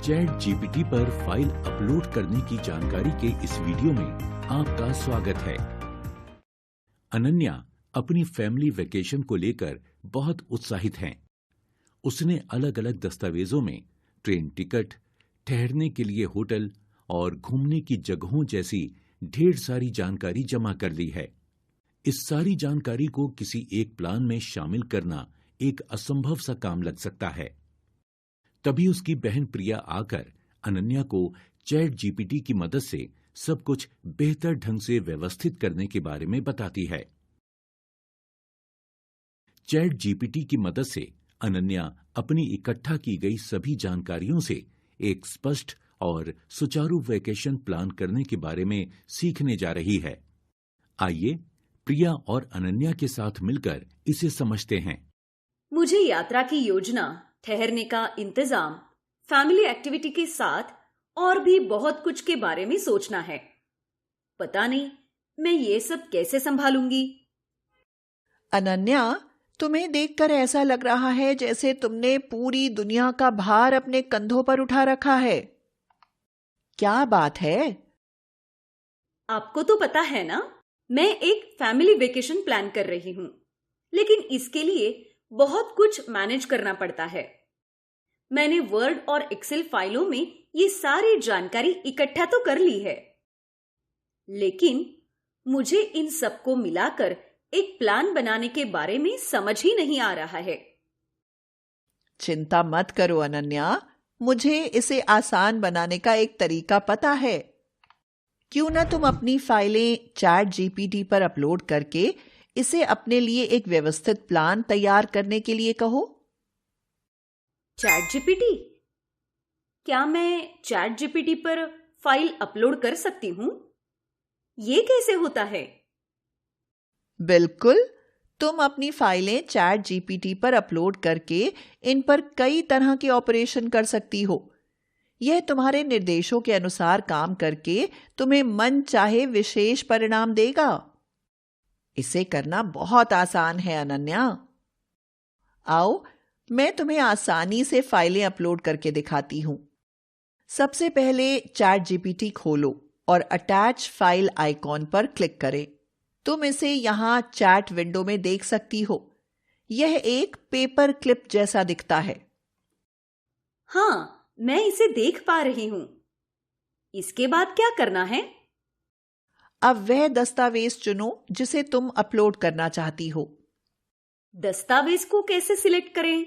Chat GPT पर file upload करने की जानकारी के इस वीडियो में आपका स्वागत है। अनन्या अपनी फैमिली वेकेशन को लेकर बहुत उत्साहित हैं। उसने अलग अलग दस्तावेजों में ट्रेन टिकट, ठहरने के लिए होटल और घूमने की जगहों जैसी ढेर सारी जानकारी जमा कर ली है। इस सारी जानकारी को किसी एक प्लान में शामिल करना एक असंभव सा काम लग सकता है। तभी उसकी बहन प्रिया आकर अनन्या को चैट जीपीटी की मदद से सब कुछ बेहतर ढंग से व्यवस्थित करने के बारे में बताती है। चैट जीपीटी की मदद से अनन्या अपनी इकट्ठा की गई सभी जानकारियों से एक स्पष्ट और सुचारू वेकेशन प्लान करने के बारे में सीखने जा रही है। आइए प्रिया और अनन्या के साथ मिलकर इसे समझते हैं। मुझे यात्रा की योजना, ठहरने का इंतजाम, फैमिली एक्टिविटी के साथ और भी बहुत कुछ के बारे में सोचना है। पता नहीं मैं ये सब कैसे संभालूंगी। अनन्या, तुम्हें देखकर ऐसा लग रहा है जैसे तुमने पूरी दुनिया का भार अपने कंधों पर उठा रखा है। क्या बात है? आपको तो पता है ना, मैं एक फैमिली वेकेशन प्लान कर रही हूं, लेकिन इसके लिए बहुत कुछ मैनेज करना पड़ता है। मैंने वर्ड और एक्सेल फाइलों में ये सारी जानकारी इकट्ठा तो कर ली है, लेकिन मुझे इन सबको मिलाकर एक प्लान बनाने के बारे में समझ ही नहीं आ रहा है। चिंता मत करो अनन्या, मुझे इसे आसान बनाने का एक तरीका पता है। क्यों ना तुम अपनी फाइलें चैट जीपीटी पर अपलोड करके इसे अपने लिए एक व्यवस्थित प्लान तैयार करने के लिए कहो। Chat GPT? क्या मैं चैट जीपीटी पर फाइल अपलोड कर सकती हूं? ये कैसे होता है? बिल्कुल, तुम अपनी फाइलें चैट जीपीटी पर अपलोड करके इन पर कई तरह के ऑपरेशन कर सकती हो। यह तुम्हारे निर्देशों के अनुसार काम करके तुम्हें मन चाहे विशेष परिणाम देगा। इसे करना बहुत आसान है अनन्या। आओ, मैं तुम्हें आसानी से फाइलें अपलोड करके दिखाती हूं। सबसे पहले चैट जीपीटी खोलो और अटैच फाइल आइकॉन पर क्लिक करें। तुम इसे यहां चैट विंडो में देख सकती हो। यह एक पेपर क्लिप जैसा दिखता है। हाँ, मैं इसे देख पा रही हूं। इसके बाद क्या करना है? अब वह दस्तावेज चुनो जिसे तुम अपलोड करना चाहती हो। दस्तावेज को कैसे सिलेक्ट करें?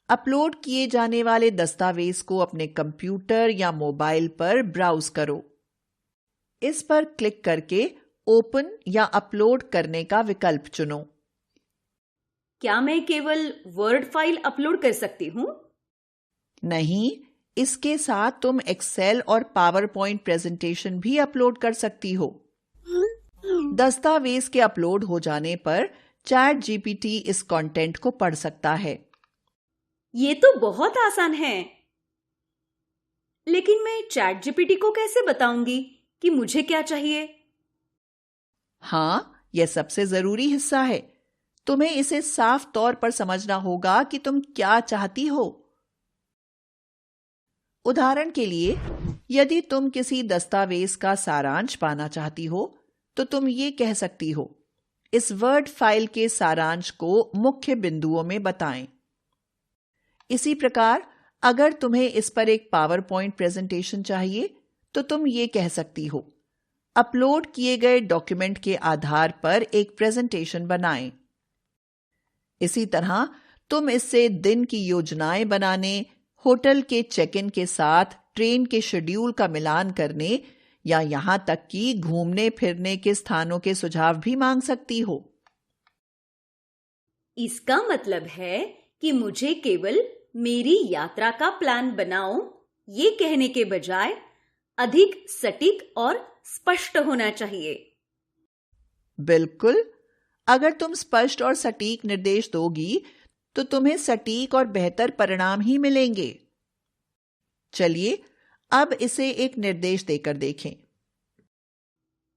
अपलोड किए जाने वाले दस्तावेज को अपने कंप्यूटर या मोबाइल पर ब्राउज करो। इस पर क्लिक करके ओपन या अपलोड करने का विकल्प चुनो। क्या मैं केवल वर्ड फाइल अपलोड कर सकती हूं? नहीं, इसके साथ तुम एक्सेल और पावर पॉइंट प्रेजेंटेशन भी अपलोड कर सकती हो। दस्तावेज के अपलोड हो जाने पर चैट जीपीटी इस कंटेंट को पढ़ सकता है। ये तो बहुत आसान है, लेकिन मैं चैट जीपीटी को कैसे बताऊंगी कि मुझे क्या चाहिए? हाँ, यह सबसे जरूरी हिस्सा है। तुम्हें इसे साफ तौर पर समझना होगा कि तुम क्या चाहती हो। उदाहरण के लिए, यदि तुम किसी दस्तावेज का सारांश पाना चाहती हो, तो तुम ये कह सकती हो, इस वर्ड फाइल के सारांश को मुख्य बिंदुओं में बताएं। इसी प्रकार, अगर तुम्हें इस पर एक पावर पॉइंट प्रेजेंटेशन चाहिए, तो तुम ये कह सकती हो, अपलोड किए गए डॉक्यूमेंट के आधार पर एक प्रेजेंटेशन बनाएं। इसी तरह तुम इससे दिन की योजनाएं बनाने, होटल के चेक इन के साथ ट्रेन के शेड्यूल का मिलान करने या यहां तक कि घूमने फिरने के स्थानों के सुझाव भी मांग सकती हो। इसका मतलब है कि मुझे केवल मेरी यात्रा का प्लान बनाओ ये कहने के बजाय अधिक सटीक और स्पष्ट होना चाहिए। बिल्कुल, अगर तुम स्पष्ट और सटीक निर्देश दोगी तो तुम्हें सटीक और बेहतर परिणाम ही मिलेंगे। चलिए, अब इसे एक निर्देश देकर देखें।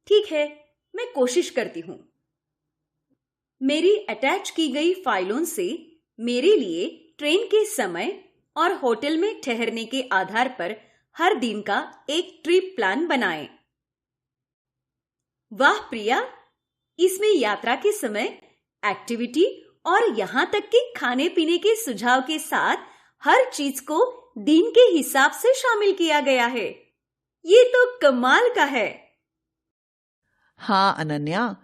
ठीक है, मैं कोशिश करती हूं। मेरी अटैच की गई फाइलों से मेरे लिए ट्रेन के समय और होटल में ठहरने के आधार पर हर दिन का एक ट्रिप प्लान बनाएं। वाह प्रिया, इसमें यात्रा के समय एक्टिविटी और यहाँ तक कि खाने पीने के सुझाव के साथ हर चीज को दिन के हिसाब से शामिल किया गया है। ये तो कमाल का है। हाँ अनन्या,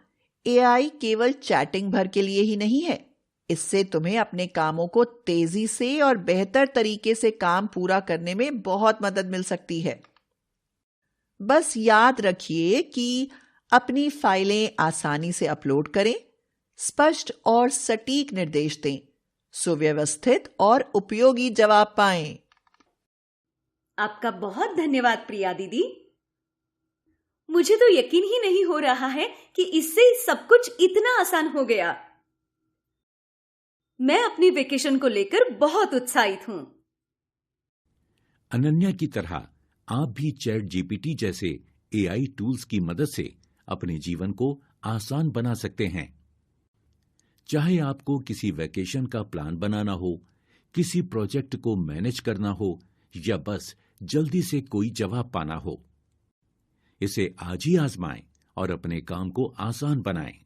एआई केवल चैटिंग भर के लिए ही नहीं है। इससे तुम्हें अपने कामों को तेजी से और बेहतर तरीके से काम पूरा करने में बहुत मदद मिल सकती है। बस याद रखिए कि अपनी फाइलें आसानी से अपलोड करें, स्पष्ट और सटीक निर्देश दें, सुव्यवस्थित और उपयोगी जवाब पाएं। आपका बहुत धन्यवाद प्रिया दीदी। मुझे तो यकीन ही नहीं हो रहा है कि इससे सब कुछ इतना आसान हो गया। मैं अपनी वेकेशन को लेकर बहुत उत्साहित हूं। अनन्या की तरह आप भी चैट जीपीटी जैसे एआई टूल्स की मदद से अपने जीवन को आसान बना सकते हैं। चाहे आपको किसी वेकेशन का प्लान बनाना हो, किसी प्रोजेक्ट को मैनेज करना हो या बस जल्दी से कोई जवाब पाना हो, इसे आज ही आजमाएं और अपने काम को आसान बनाएं।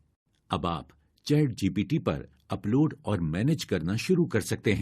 अब आप चैट जीपीटी पर अपलोड और मैनेज करना शुरू कर सकते हैं।